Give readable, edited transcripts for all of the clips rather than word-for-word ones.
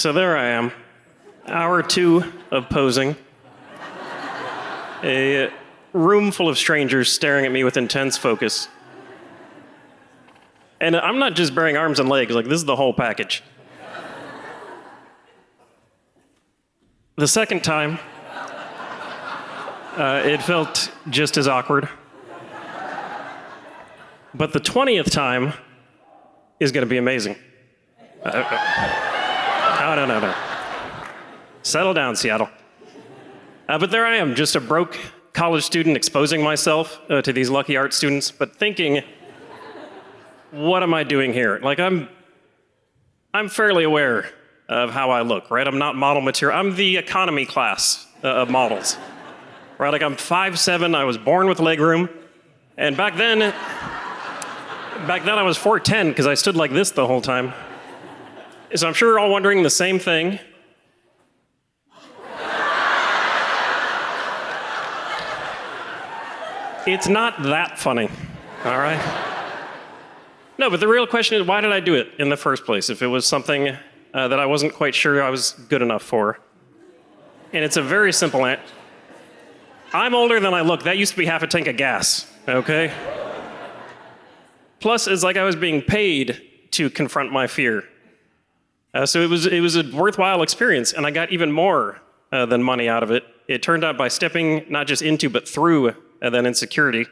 So there I am, hour 2 of posing. A room full of strangers staring at me with intense focus. And I'm not just bearing arms and legs, like this is the whole package. The second time, it felt just as awkward. But the 20th time is going to be amazing. No. Settle down, Seattle. But there I am, just a broke college student exposing myself to these lucky art students, but thinking, what am I doing here? Like, I'm fairly aware of how I look, right? I'm not model material. I'm the economy class of models, right? Like, I'm 5'7", I was born with legroom, and back then I was 4'10", because I stood like this the whole time. So I'm sure you're all wondering the same thing. It's not that funny, all right? No, but the real question is, why did I do it in the first place if it was something that I wasn't quite sure I was good enough for? And it's a very simple answer. I'm older than I look. That used to be half a tank of gas, okay? Plus, it's like I was being paid to confront my fear. So it was a worthwhile experience, and I got even more than money out of it. It turned out by stepping not just into, but through that insecurity,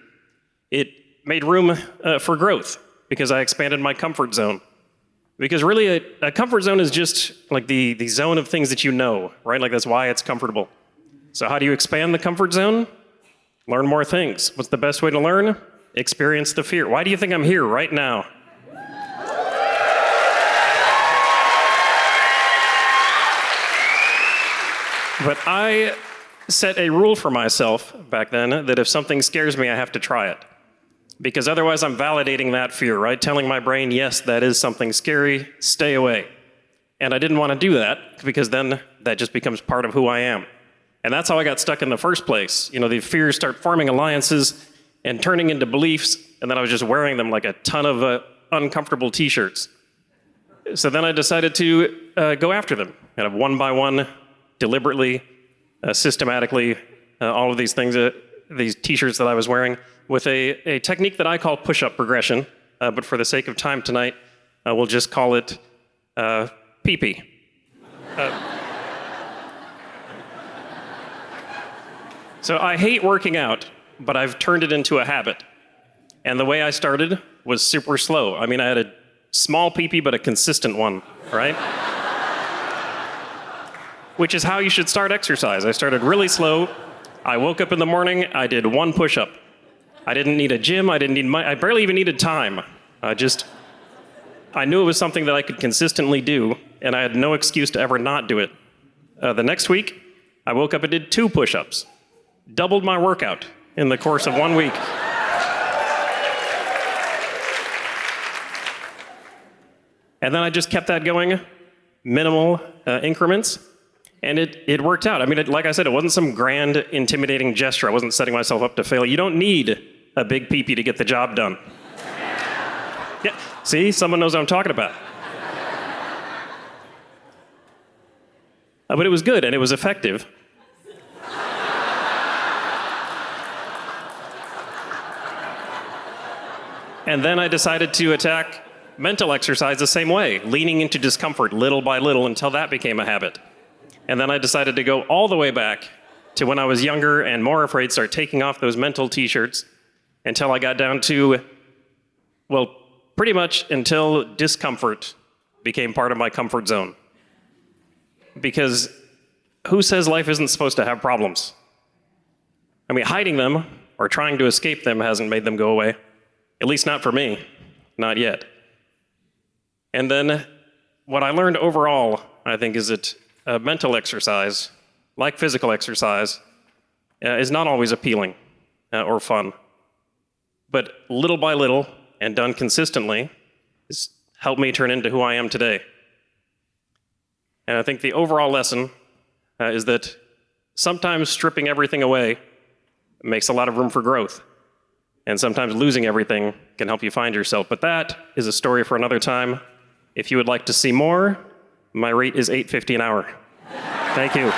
it made room for growth because I expanded my comfort zone. Because really, a comfort zone is just like the zone of things that you know, right? Like that's why it's comfortable. So how do you expand the comfort zone? Learn more things. What's the best way to learn? Experience the fear. Why do you think I'm here right now? But I set a rule for myself back then that if something scares me, I have to try it. Because otherwise I'm validating that fear, right? Telling my brain, yes, that is something scary, stay away. And I didn't want to do that because then that just becomes part of who I am. And that's how I got stuck in the first place. You know, the fears start forming alliances and turning into beliefs, and then I was just wearing them like a ton of uncomfortable t-shirts. So then I decided to go after them, kind of one by one, deliberately, systematically, all of these things, these t-shirts that I was wearing, with a technique that I call push-up progression, but for the sake of time tonight, we'll just call it pee-pee. So I hate working out, but I've turned it into a habit. And the way I started was super slow. I mean, I had a small pee-pee, but a consistent one, right? Which is how you should start exercise. I started really slow. I woke up in the morning, I did 1 push-up. I didn't need a gym, I barely even needed time. I knew it was something that I could consistently do, and I had no excuse to ever not do it. The next week, I woke up and did 2 push-ups. Doubled my workout in the course of 1 week. And then I just kept that going, minimal increments. And it worked out. I mean, like I said, it wasn't some grand, intimidating gesture. I wasn't setting myself up to fail. You don't need a big pee-pee to get the job done. Yeah, see? Someone knows what I'm talking about. But it was good, and it was effective. And then I decided to attack mental exercise the same way, leaning into discomfort little by little until that became a habit. And then I decided to go all the way back to when I was younger and more afraid, start taking off those mental t-shirts until I got down to, well, pretty much until discomfort became part of my comfort zone. Because who says life isn't supposed to have problems? I mean, hiding them or trying to escape them hasn't made them go away. At least not for me, not yet. And then what I learned overall, I think, is that mental exercise, like physical exercise, is not always appealing or fun. But little by little, and done consistently, has helped me turn into who I am today. And I think the overall lesson is that sometimes stripping everything away makes a lot of room for growth. And sometimes losing everything can help you find yourself. But that is a story for another time. If you would like to see more, My rate is $8.50 an hour. Thank you.